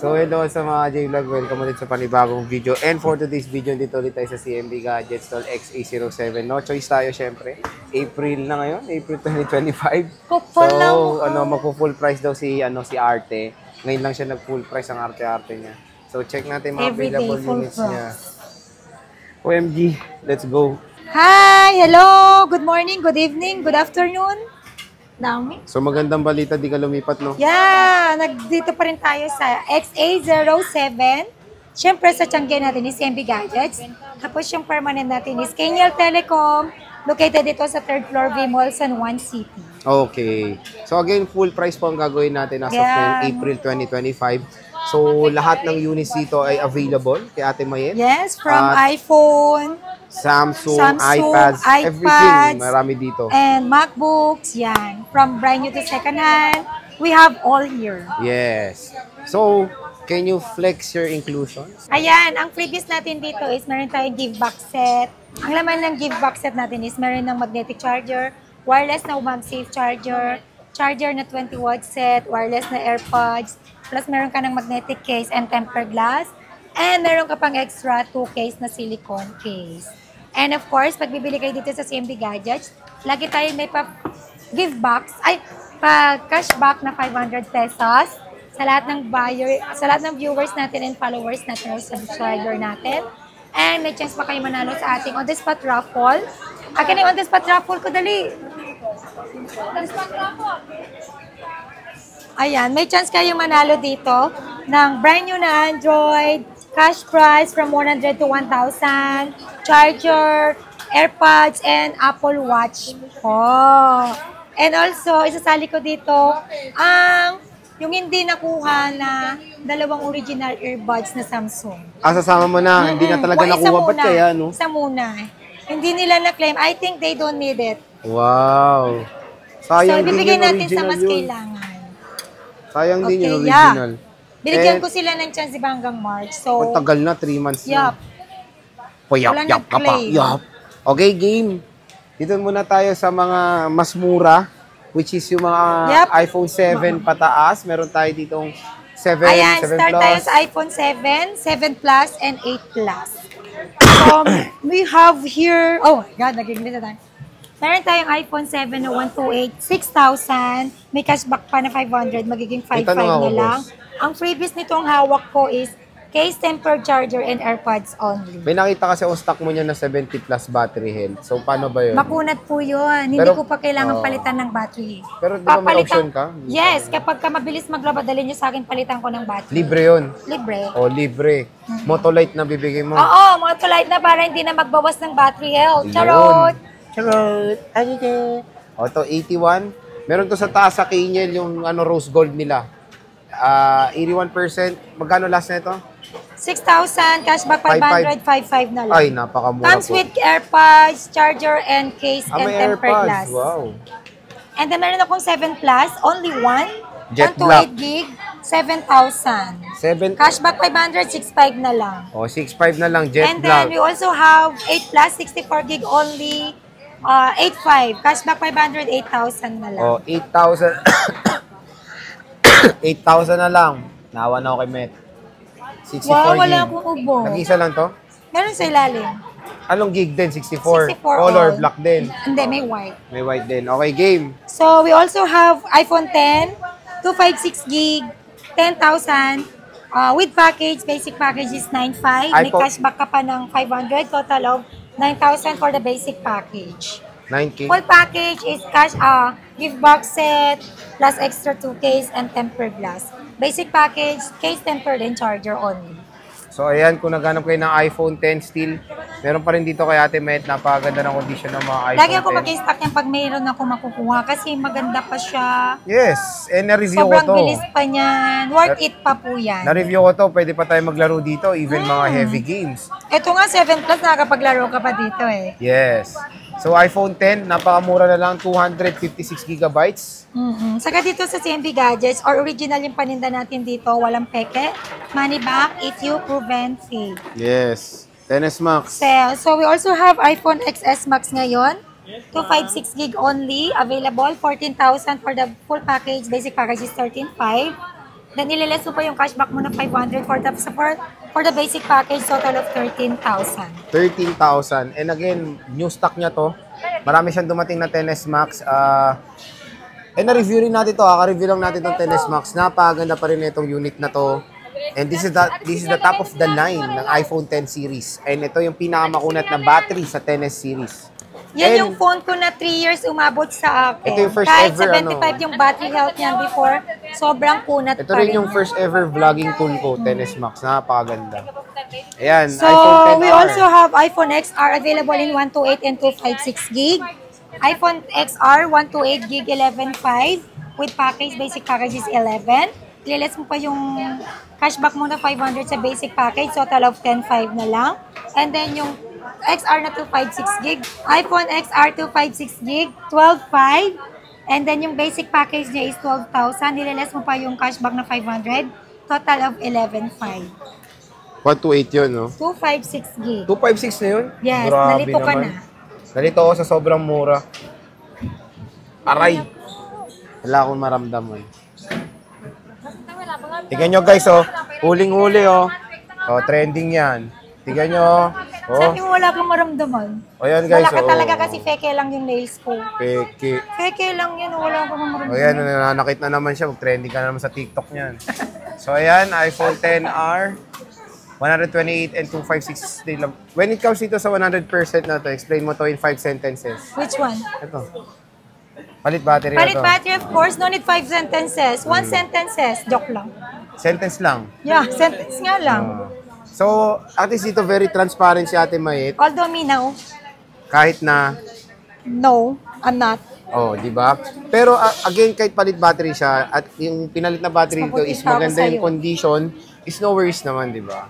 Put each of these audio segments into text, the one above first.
So hello sa mga J-Vlog, welcome ulit sa panibagong video. And for today's video, dito ulit tayo sa CMB Gadgets Stall XA07. No choice tayo syempre. April na ngayon, April 2025. So magpo-full price daw si Arte. Ngayon lang siya nag-full price ang Arte-Arte niya. So check natin mga available units niya. OMG, let's go. Hi, hello, good morning, good evening, good afternoon. Dami. So magandang balita, di ka lumipat, no? Yeah, nagdito pa rin tayo sa XA07. Siyempre sa tiyangge natin is CMB Gadgets. Tapos yung permanent natin is Kenyal Telecom. Located dito sa 3rd floor V Mall, San Juan City. Okay. So again, full price po ang gagawin natin as of April 2025. So lahat ng units dito ay available kay Ate Mayet. Yes, from iPhone, Samsung, iPads, everything. Marami dito. And MacBooks, yan. From brand new to second hand, we have all here. Yes. So, can you flex your inclusions? Ayan, ang freebies natin dito is meron tayong give box set. Ang laman ng give box set natin is meron ng magnetic charger, wireless na MagSafe charger, charger na 20 watt set, wireless na AirPods, plus meron ka ng magnetic case and tempered glass, and meron ka pang extra 2 case na silicone case. And of course, pag bibili kayo dito sa CMB Gadgets, lagi tayo may pa-give box, pa-cashback na 500 pesos sa lahat ng buyer, sa lahat ng viewers natin and followers natin o subscriber natin. And may chance pa kayo manalo sa ating on-the-spot raffle. Akin yung on-the-spot raffle ko, dali. On-the-spot raffle. Ayan, may chance kayo manalo dito ng brand new na Android, cash prize from 100 to 1,000, charger, AirPods, and Apple Watch. Oh. And also, isasali ko dito ang yung hindi nakuha na dalawang original earbuds na Samsung. Sasama mo na, hindi na talaga nakuha. Ba't kaya, no? Isa muna. Hindi nila na-claim. I think they don't need it. Wow. Sayang so, ibibigay natin sa mas kailangan. Sayang din yung original. Binigyan ko sila ng chance ba hanggang March. So, tagal na, 3 months na. Yap ka pa. Yap. Okay, game. Dito muna tayo sa mga mas mura, which is yung mga iPhone 7 pataas. Meron tayo ditong 7, ayan, 7 start Plus. tayo sa iPhone 7, 7 Plus, and 8 Plus. So, we have here, oh my God, nagiging na tayo. Meron tayong iPhone 7 na 128, 6,000. May cashback pa na 500, magiging 5,500 na lang. Ang freebies nitong hawak ko is case, tempered charger, and AirPods only. May nakita kasi ang stock mo niya na 70 plus battery health. So, paano ba yun? Makunat po yun. Hindi ko pa kailangan palitan ng battery. Pero di ba may option ka? Yes. Kapag ka mabilis maglaba, dalhin niyo sa akin, palitan ko ng battery. Libre yun? Libre. O, libre. Motolite na bibigay mo? Oo, Motolite na para hindi na magbawas ng battery health. Charot! Charot! O, ito, 81. Meron to sa taas sa Kenyal, yung rose gold nila. 81%. Magkano last na ito? 6,000, cashback 500, 5,500 na lang. Ay, napakamura Comes with AirPods, charger, and case, and tempered glass. Wow. And then meron akong 7 Plus, only one. Jet 128 gig, 7,000. 7. Cashback 500, 6,500 na lang. O, 6.5 na lang, Jet And Black. then we also have 8 Plus, 64 gig only, 8,500. Cashback 500, 8,000 na lang. O, 8,000. 8,000 na lang. Nawa na ako kay Met. 64 wow, wala gig. akong ubo. Nag-isa lang to? Meron sa ilalim. Anong gig din? 64? 64 Color, all. black din. Hindi, may white. May white din. Okay, game. So, we also have iPhone 10, 256 gig, 10,000. With package, basic package is 9,500. May cashback ka pa ng 500. Total of 9,000 for the basic package. 9K. Full package is cash, gift box set, plus extra 2 case and tempered glass. Basic package, case, tempered, and charger only. So, ayan, kung naghanap kayo ng iPhone 10 still, meron pa rin dito kay Ate Met, napakaganda ng condition ng mga iPhone 10. Lagi ako mag-stock yan pag mayroon ako makukuha kasi maganda pa siya. Yes, and na-review ko to. Sobrang bilis pa niyan. Worth it pa po yan. Na-review ko to, pwede pa tayo maglaro dito, even mga heavy games. Ito nga, 7 Plus, nakakapaglaro ka pa dito eh. Yes. So, iPhone 10, napakamura na lang, 256 gigabytes. Saka dito sa CMB Gadgets, or original yung paninda natin dito, walang peke, money back if you proven fake. Yes. 10s Max. Sale. So, we also have iPhone XS Max ngayon. 256 gig only, available, 14,000 for the full package. Basic package is 13,500. Then ililes mo pa yung cashback mo na 500 for the basic package, total of 13,000. 13,000. And again, new stock niya to. Marami siyang dumating na 10S Max. Na-review rin natin to. Ka-review lang natin itong 10S Max. Napakaganda pa rin itong unit na to. And this is the top of the line ng iPhone 10 series. And ito yung pinakamakunat na battery sa 10S series. Yan And yung phone ko na 3 years umabot sa akin. ito yung first Kahit ever, 75 yung battery health niyan before, sobrang kunat ito pa rin yung first ever vlogging tool ko, 10S Max. Napakaganda. Ayan, So, iPhone 10R. we also have iPhone XR available in 128 and 256 gig. iPhone XR 128 gig 11.5 with package, basic package is 11. Ililis mo pa yung cashback mo na 500 sa basic package, total of 10.5 na lang. And then yung XR na 256 gig, iPhone XR 256 gig, 12.5. And then yung basic package niya is 12,000. Ililis mo pa yung cashback na 500, total of 11.5. 128 yun, no? 256 gig. 256 na yun? Yes, Grabe nalito ka naman. na. Nalito ako sa sobrang mura. Aray! Wala akong maramdaman. Tingnan nyo guys, oh. Huling-huli, oh. Oh, trending yan. Tingnan nyo, oh. Sabi mo wala kang maramdaman. O yan guys, Wala ka oh. talaga kasi feke lang yung nails ko. Peke. Feke lang yan, wala kang maramdaman. O yan, nananakit na naman siya. Trending ka na naman sa TikTok niyan. So ayan, iPhone 10R. 128 and 256 din lang. When it comes dito sa 100% na to, explain mo to in 5 sentences. Which one? Ito. Palit battery Palit na to. battery, of course. No need 5 sentences. 1 sentences. Joke lang. Sentence lang. Yeah, sentence nga lang. So, at least dito very transparent si Ate Mayet. Although me now, Kahit na, no, I'm not. oh, di ba? Pero again, kahit palit battery siya, at yung pinalit na battery Mas dito mabuti is pa ako maganda yung sa'yo. condition, is no worries naman, di ba?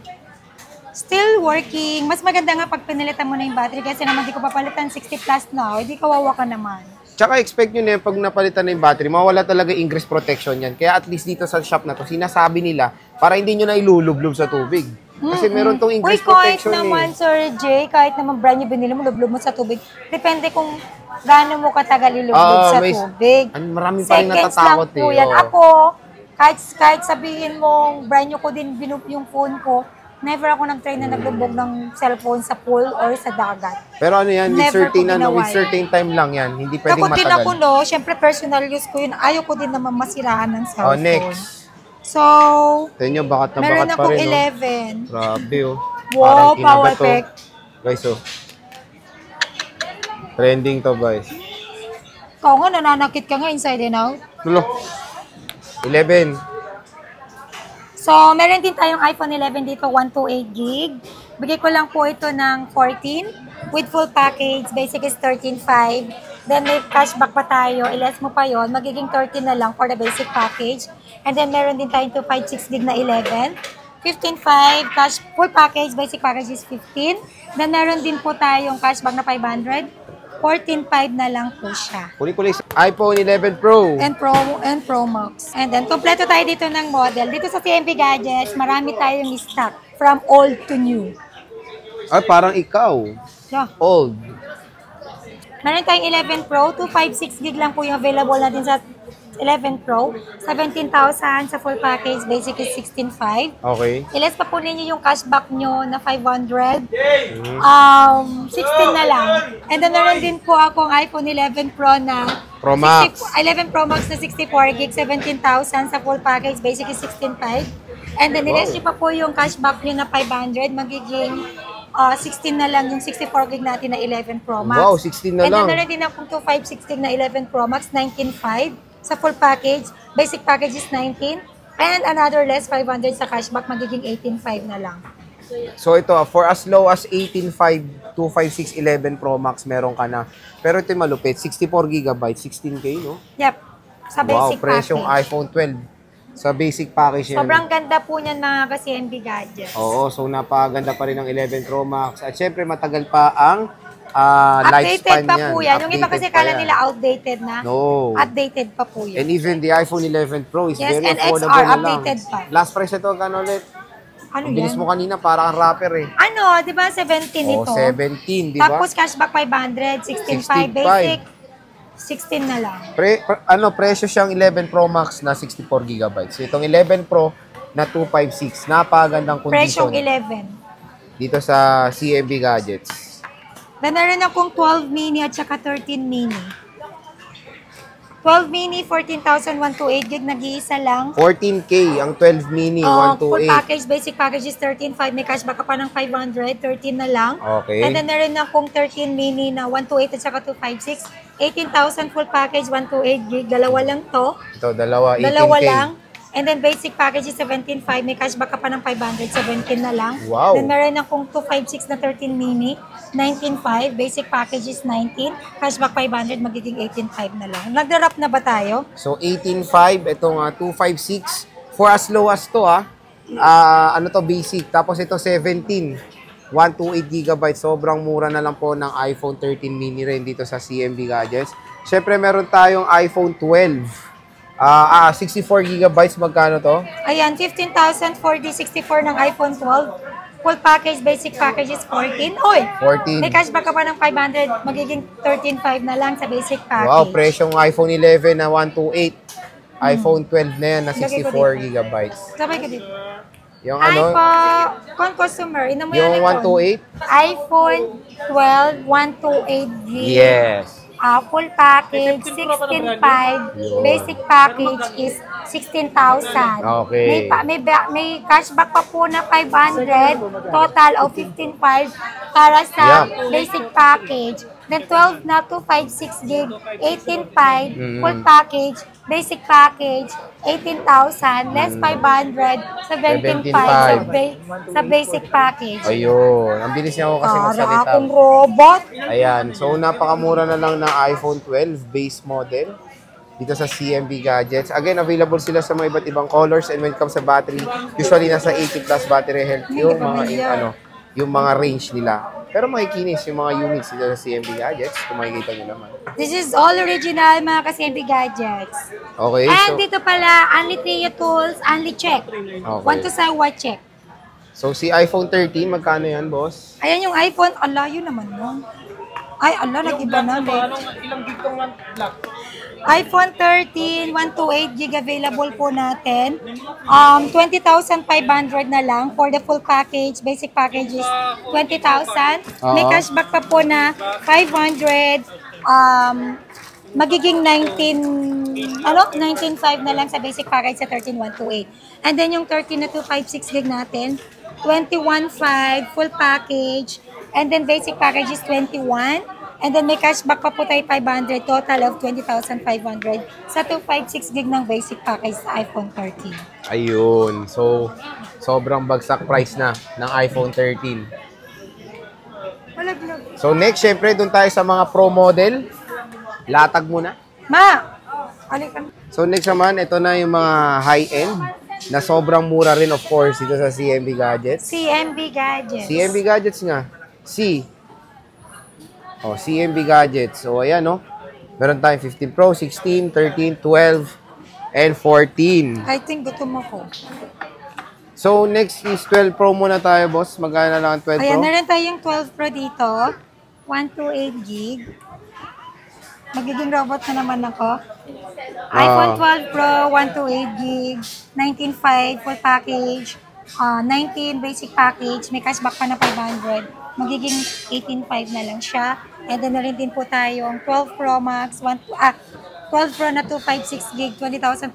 Still working. Mas maganda nga pag pinalitan mo na yung battery kasi naman di ko papalitan 60 plus na. Hindi kawawa ka naman. Tsaka expect nyo na yun, pag napalitan na yung battery, mawala talaga ingress protection yan. Kaya at least dito sa shop na to, sinasabi nila, para hindi nyo na ilulublob sa tubig. Kasi meron tong ingress kahit protection naman, eh. Sir Jay, kahit naman brand new binili mo, lublob mo sa tubig. Depende kung gaano mo katagal ilublob sa tubig. Marami pa rin Seconds natatakot lang po eh. yan. Oo. Ako, kahit sabihin mong brand new ko din yung phone ko, never ako nag-try na naglubog ng cellphone sa pool or sa dagat. Pero ano yan, with Never certain, ko ginawa with certain time lang yan. Hindi pwedeng Ako din ako, matagal. no? Siyempre, personal use ko yun. Ayaw ko din naman masiraan ng Oh, cellphone. next. So, Tignan nyo, bakat na meron bakat pa akong rin. 11. Oh. Grabe oh. Wow, Parang power kinagat to. effect. Guys oh. Trending to guys. Ikaw nga, nananakit ka nga inside and out. Tulo. 11. So, meron din tayong iPhone 11 dito, 128 gig. Bigay ko lang po ito ng 14 with full package. Basic is 13.5. Then may cashback pa tayo. Iles mo pa yon, magiging 13 na lang for the basic package. And then meron din tayong 256 gig na 11. 15.5 cash full package. Basic package is 15. Then meron din po tayong cashback na 500. 14.5 na lang po siya. Kuli-kuli iPhone 11 Pro. And Pro Max. And then, kompleto tayo dito ng model. Dito sa TMP Gadgets, marami tayong stock. From old to new. Ay, parang ikaw. Yeah. Old. Meron tayong 11 Pro. 256 gig lang po yung available natin sa 11 Pro. 17,000 sa full package. Basic is 16,500. Okay. Iles pa po ninyo yung cashback nyo na 500. 16 na lang. And then meron din po akong iPhone 11 Pro na Pro Max. 11 Pro Max na 64 gig, 17,000 sa full package. Basic is 16,500. And then iles nyo pa po yung cashback nyo na 500. Magiging 16 na lang yung 64 gig natin na 11 Pro Max. Wow, 16 na And then lang. meron din akong 256 gig na 11 Pro Max, 19,500 sa full package. Basic package is 19. And another less 500 sa cashback, magiging 18,500 na lang. So ito, for as low as 18.5, 256, 11 Pro Max, meron ka na. Pero ito yung malupit, 64GB, 16K, no? Yep. Sa Wow, basic presyong package. iPhone 12. Sa basic package yan. Sobrang ganda po niyan mga ka-CMB gadgets. Oo, so napaganda pa rin ng 11 Pro Max. At syempre, matagal pa ang Updated lifespan pa yan. po yan. Yung iba kasi Updated pa kala yan. nila outdated na. No. Updated pa po yan. And even the iPhone 11 Pro is Yes, very and affordable XR, na lang. updated pa. Last price ito, kano ulit? Ano Ang bilis yan? mo kanina, para kang rapper eh. Ano, di ba 17 Oh, ito? 17, di ba? Tapos cashback 500, 16,500 65. basic. 16 na lang. Presyo siyang 11 Pro Max na 64 GB. So, itong 11 Pro na 256. Napakagandang Presyong kondisyon 11. dito sa CMB Gadgets. Then, meron akong 12 mini at saka 13 mini. 12 mini, 14,128 gig, nag-iisa lang. 14K ang 12 mini, Full 128. package, basic package is 13,500. May cashback ka pa ng 500, 13 na lang. Okay. And then, meron akong 13 mini na 128 at saka 256. 18,000 full package, 128 gig. Dalawa lang to. Ito, dalawa, 18K. Dalawa lang. And then basic package is 17.5. May cashback ka pa ng 500, 17 na lang. Wow. Then meron akong 256 na 13 mini, 19.5. Basic package is 19. Cashback 500, magiging 18.5 na lang. Nagda-wrap na ba tayo? So, 18.5. Itong 256. For as low as to, ano to, basic. Tapos ito, 17. 128 GB. Sobrang mura na lang po ng iPhone 13 mini rin dito sa CMB Gadgets. Siyempre, meron tayong iPhone 12. 64 GB. Magkano to? Ayan, 15,000 for the 64 ng iPhone 12. Full package, basic package is 14. Oy! 14. May cashback ka pa ng 500, magiging 13.5 na lang sa basic package. Wow, presyong iPhone 11 na 128. iPhone 12 na yan na Lagay ko 64 GB. Sabay ka dito. Yung Hi ano? po, consumer. Ina mo Yung yan, Icon. 128? iPhone 12, 128 gig. Yes. Full package, 16.5. Basic package is 16,000. Okay. May cashback pa po na 500. Total of 15.5 para sa basic package. Then 12 na 256 gig, 18.5. Full package, basic package, 18,000. Less 500, 17.5 sa basic package. Ayun. Ang bilis niya ako kasi Para magsalita. akong robot. Ayan. So, napakamura na lang ng iPhone 12 base model dito sa CMB Gadgets. Again, available sila sa mga iba't ibang colors, and when it comes sa battery, usually nasa 80 plus battery health yung mga range nila. Pero makikinis yung mga units dito sa CMB Gadgets, kung makikita nyo naman. This is all original mga ka-CMB gadgets. Okay, And so dito pala, only Trio Tools, only check. Want to say what check? so si iPhone 13, magkano yan, boss? Ayan yung iPhone. Ala, yun naman nun. Ay, ala, nag-iba na. Ilang gig tong black? iPhone 13, 128 gig available po natin. 20,500 na lang for the full package. Basic package is 20,000. May cashback pa po na 500. Magiging 19.5 na lang sa basic package sa 13,128. And then yung 13 na 256 gig natin, 21.5 full package. And then basic package is 21. And then may cashback pa po tayo 500, total of 20,500 sa 256 gig ng basic package sa iPhone 13. Ayun. So, sobrang bagsak price na ng iPhone 13. Malaglag. So, next, syempre, dun tayo sa mga Pro model. Latag muna. Ma! Alikan. So, next naman, ito na yung mga high-end na sobrang mura rin, of course, dito sa CMB Gadgets. CMB Gadgets. CMB Gadgets nga. CMB Gadgets. So, ayan, no? Meron tayong 15 Pro, 16, 13, 12, and 14. I think gutom ako. So, next is 12 Pro muna tayo, boss. Magkano na lang ang 12 Ayan, Pro? meron tayong 12 Pro dito. 128 gig. Magiging robot na naman ako. iPhone 12 Pro, 128 gig. 19.5 full package. 19 basic package. May cashback pa na 500. Magiging 18.5 na lang siya. And then meron din po tayong 12 Pro Max, 12 Pro na 256 gig, 20,500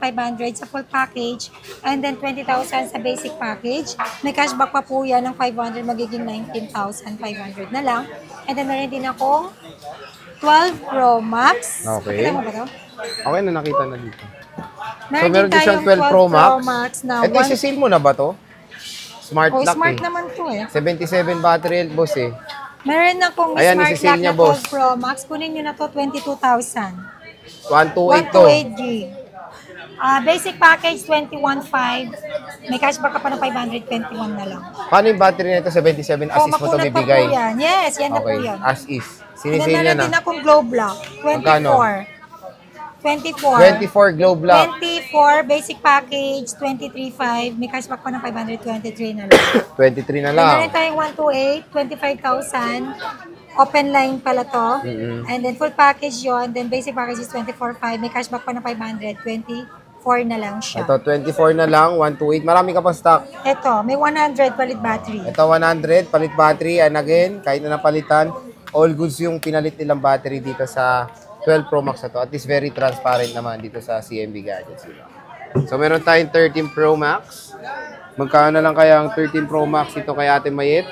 sa full package. And then 20,000 sa basic package. May cashback pa po yan ng 500, magiging 19,500 na lang. And then meron din akong 12 Pro Max. Okay. Kita mo ba ito? Okay na, nakita na dito. Meron meron din din siyang tayong 12 Pro Max na Ito, isi-seal mo na ba to? Smart lock smart eh. naman to eh. 77 battery health, boss eh. Meron akong Ayan, smart isi-seal lock niya, na 12 Pro Max. Kunin nyo na to, 22,000. 128 to. 128 gig. Basic package, 21.5. May cashback ka pa ng 521 na lang. Paano yung battery nito? 77 as is mo to makunat pa bibigay? po yan. Yes, yan na po Okay, yan. as is. And then Sinisale niya meron din na. akong glow block. 24. Magkano? 24. 24 glow block. 24, basic package, 23.5. May cashback pa ng 523 na lang. 23 na And lang. meron tayong 128, 25,000. Open line pala to. Mm-mm. And then full package yon. Then basic package is 24.5. May cashback pa na 500. 24 na lang siya. Ito, 24 na lang, 128. Marami ka pa stock. Ito, may 100 palit battery. Ito, 100, palit battery. And again, kahit na napalitan, all goods yung pinalit nilang battery dito sa 12 Pro Max na to. At least very transparent naman dito sa CMB Gadgets. So, meron tayong 13 Pro Max. Magkano na lang kaya ang 13 Pro Max ito kay Ate Mayet?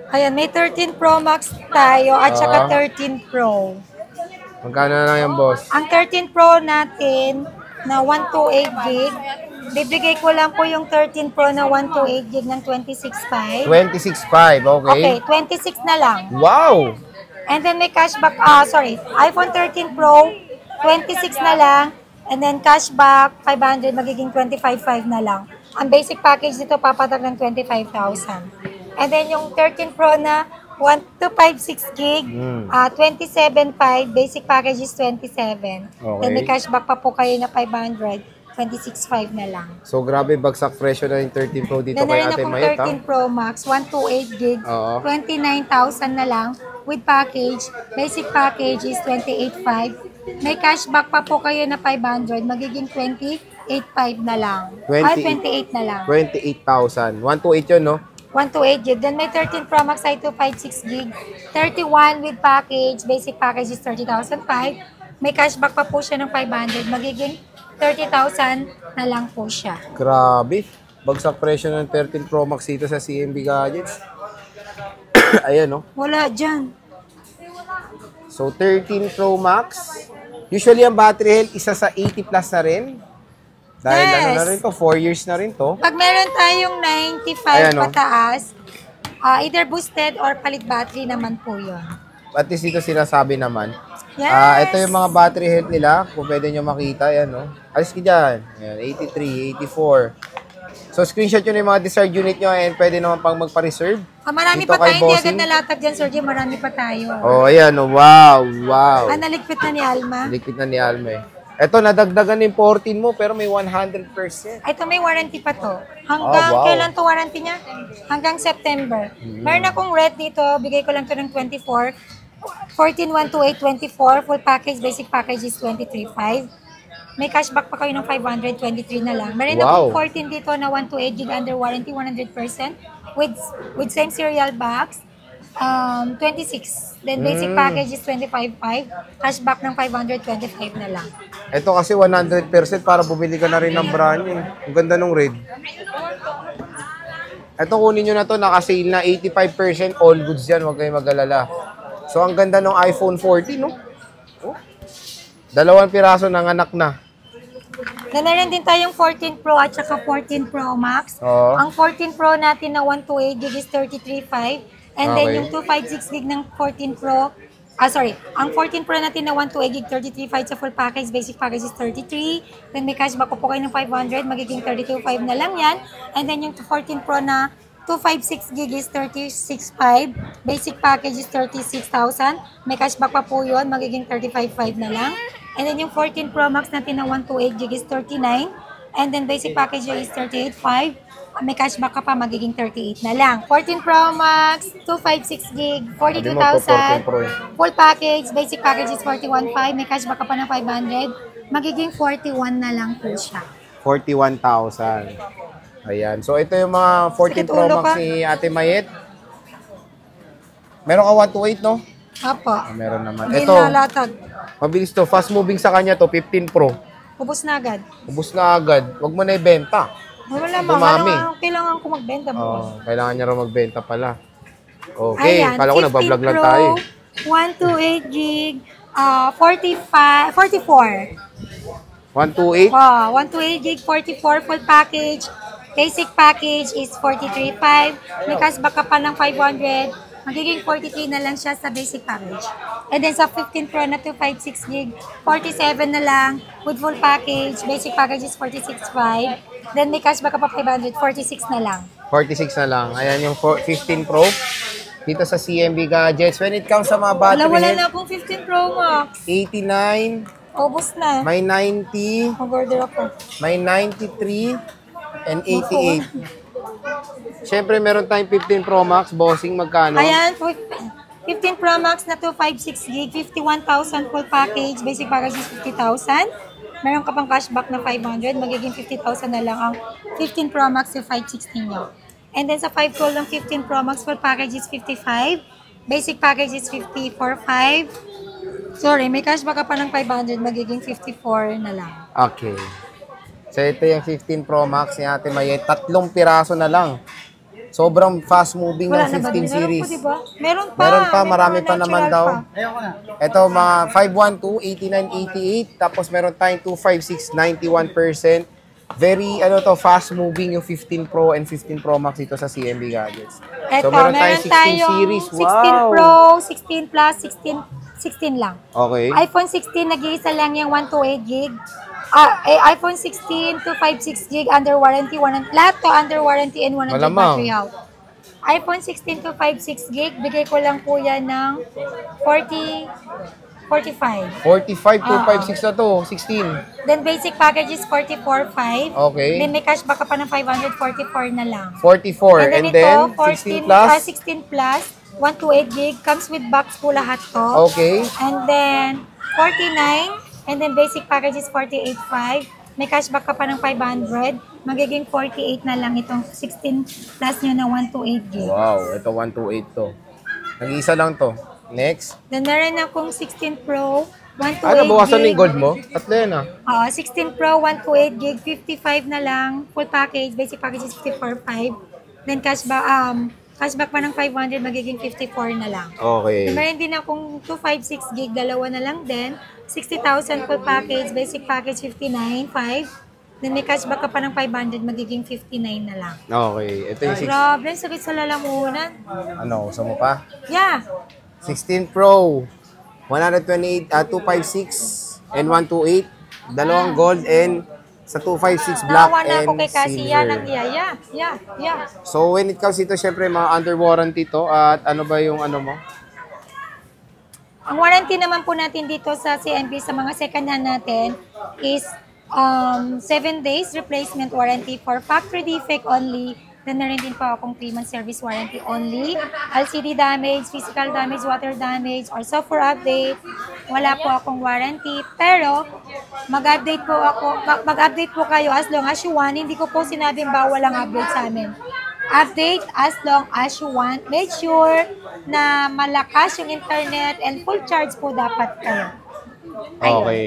Ayan, may 13 Pro Max tayo at saka 13 Pro. Magkano na lang yan, boss? Ang 13 Pro natin na 128 gig, bibigay ko lang po yung 13 Pro na 128 gig ng 26.5. 26.5, okay. Okay, 26 na lang. Wow! And then may cashback, iPhone 13 Pro, 26 na lang. And then cashback, 500, magiging 25.5 na lang. Ang basic package dito, papatag ng 25,000. And then yung 13 Pro na 1256 gig, 27.5, basic package is 27. Okay. Then may cashback pa po kayo na 500, 26.5 na lang. So, grabe, bagsak presyo na yung 13 Pro dito Then kay meron Ate akong Mayet, ha? 13 Pro Max, 128 gig, Oo. 29,000 na lang with package. Basic package is 28.5. May cashback pa po kayo na 500, magiging 28.5 na lang. 28 na lang. 28,000. 128 yun, no? 128 gig. Then may 13 Pro Max ay 256 gig. 31 with package. Basic package is 30,005. May cashback pa po siya ng 500. Magiging 30,000 na lang po siya. Grabe. Bagsak presyo ng 13 Pro Max dito sa CMB Gadgets. Ayan, no? Wala dyan. So, 13 Pro Max. Usually, ang battery health, isa sa 80 plus na rin. Dahil ano Yes. na rin to, 4 years na rin to. Pag meron tayong 95 Ayan, oh. pataas, either boosted or palit battery naman po yun. At least dito sinasabi naman. Yes! Ito yung mga battery health nila. Kung pwede nyo makita, yan, no? Alis ka dyan. Ayan, 83, 84. So, screenshot nyo na yung mga desired unit nyo and pwede naman pang magpa-reserve. Marami Dito pa kay tayo, hindi Bossing. agad nalatag dyan, Sir Jim. Marami pa tayo. Oh, ayan, oh, wow, wow. Naligpit na ni Alma. Likit na ni Alma, eh. Ito, nadagdagan yung 14 mo, pero may 100%. Ito may warranty pa to. Hanggang Oh, wow. kailan to warranty niya? Hanggang September. Meron akong red dito, bigay ko lang to ng 24. 14,128.24. Full package, basic package is 23.5. May cashback pa kayo ng 523 na lang. Meron Wow. akong 14 dito na 128 gig under warranty, 100%. With same serial box. 26. Then basic package is 25.5. Cashback ng 525 na lang. Ito kasi 100% para bumili ka na rin ng brand new. Ang ganda nung red. Ito kunin nyo na to, naka-sale na 85% all goods yan, huwag kayong mag-alala. So ang ganda ng iPhone 14, no? Oh. 2 piraso ng anak na. Then meron din tayong 14 Pro at saka 14 Pro Max. Oo. Ang 14 Pro natin na 128 gig is 33.5. And then Okay. yung 256 gig ng 14 Pro, ang 14 Pro natin na 128 gig 33.5 sa full package, basic package is 33. Then may cashback po kayo ng 500, magiging 32.5 na lang yan. And then yung 14 Pro na 256 gig is 36.5. Basic package is 36,000. May cashback pa po yun, magiging 35.5 na lang. And then yung 14 Pro Max natin na 128 gig is 39. And then basic package is 38.5. May cashback ka pa, magiging 38 na lang. 14 Pro Max, 256 gig, 42,000. 14 Pro eh. Full package, basic package is 41.5. May cashback ka pa ng 500. Magiging 41 na lang po siya. 41,000. Ayan. So ito yung mga 14 Sakit Pro ulo Max ka. ni Ate Mayet. Meron ka 128, no? Apo. Meron naman. Hindi Ito, nalatag. mabilis to. Fast moving sa kanya to, 15 Pro. Ubus na agad. Ubus na agad. Huwag mo na ibenta. Wala Dumami. kailangan ko magbenta po. Kailangan niya raw magbenta pala. Okay. Ayan, Kala ko 15 nagbablog lang Pro, tayo. 128 gig, 44. 128. Wow, 128 gig, 44 full package. Basic package is 43.5. May cashback ka pa ng 500. Magiging 43 na lang siya sa basic package. And then sa 15 Pro na 256 gig, 47 na lang with full package. Basic package is 46.5. Then may cashback ka pa 500, 46 na lang. 46 na lang. Ayan yung 15 Pro. Dito sa CMB Gadgets. When it comes sa mga battery Wala health, na akong 15 Pro Max. 89, Ubus na. may 90, Mag-order ako. may 93, and 88. Syempre, meron tayong 15 Pro Max, bossing, magkano? Ayan, 15 Pro Max na 256 gig, 51,000 full package, basic package is 50,000. Meron ka pang cashback na 500, magiging 50,000 na lang ang 15 Pro Max sa 516 nyo. And then sa 5 Gold ng 15 Pro Max, full package is 55, basic package is 54,500. Sorry, may cashback ka pa ng 500, magiging 54 na lang. Okay. So, ito yung 15 Pro Max ni Ate May. 3 piraso na lang. Sobrang fast moving ng 15 series. Meron pa. Meron pa, marami pa natural naman daw. pa. Ito, mga 512, 8988. Tapos meron tayong 256, 91%. Very, fast moving yung 15 Pro and 15 Pro Max dito sa CMB Gadgets. Ito, meron meron tayong series. 16 Wow! Pro, 16 Plus, 16 lang. Okay. iPhone 16, nag-iisa lang yung 128 gig. iPhone 16, 256 gig under warranty. Lahat to under warranty and 100 Malamang. battery health. iPhone 16, 256 gig, bigay ko lang po yan ng 45. 45, 256 na to. 16. Then basic package is 44.5. Okay. Then may cashback ka pa ng 544 na lang. 44. And then, 16 plus. 16 plus, 128 gig, comes with box po lahat to. Okay. And then, 49, and then basic package is 48.5. May cashback ka pa ng 500. Magiging 48 na lang itong 16 plus nyo na 128 gig. Wow, ito 128 to. Nag-iisa lang to. Next. Then, meron akong 16 Pro, 128 Ano, bawasan gig. yung gold mo? Tatlo yan ah. 16 Pro, 128 gig, 55 na lang. Full package, basic package is 54.5. Then cashback pa ng 500, magiging 54 na lang. Okay. Meron din akong 256 gig, dalawa na lang din. 60,000 full package, basic package 59.5. Then may cashback ka pa ng 500, magiging 59 na lang. Okay. Ito yung Grabe, ang sakit sa lalamunan. Ano, gusto mo pa? Yeah. 16 Pro, 128, 256 and 128. Dalawang gold and sa 256 black Nawa na and ako kay Cassie. Yan ang silver. yeah. So when it comes dito, syempre mga under warranty to. At ano ba yung ano mo? Ang warranty naman po natin dito sa CMB sa mga second hand natin is 7 days replacement warranty for factory defect only. Then meron din po akong 3-month service warranty only. LCD damage, physical damage, water damage, or software update. Wala po akong warranty. Pero mag-update po kayo as long as you want. Hindi ko po sinabing bawal ang update sa amin. Update as long as you want. Make sure na malakas yung internet and full charge po dapat kayo. Ayun. Okay.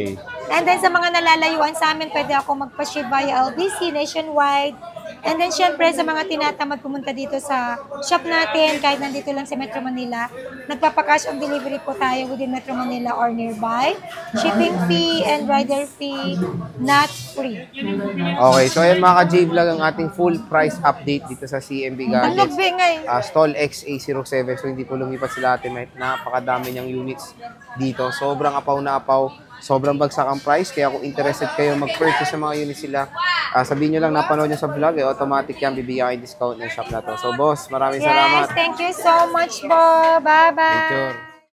And then sa mga nalalayuan sa amin, pwede ako magpa-ship via LBC nationwide. And then syempre sa mga tinatamad pumunta dito sa shop natin, kahit nandito lang sa Metro Manila, nagpapa-cash on delivery po tayo within Metro Manila or nearby. Shipping fee and rider fee not free. Okay, so ayan mga ka-J-Vlog ang ating full price update dito sa CMB Ang Gadgets. lugbe ngayon. Stall XA07. So hindi po lumipat sila atin. Napakadami niyang units dito. Sobrang apaw na apaw. Sobrang bagsak ang price. Kaya kung interested kayo mag-purchase ng mga units sila, sabihin nyo lang napanood nyo sa vlog. Automatic yan. Bibigyan kayo discount ng shop na to. So boss, maraming salamat. Yes, thank you so much, Bob. Bye-bye. Picture.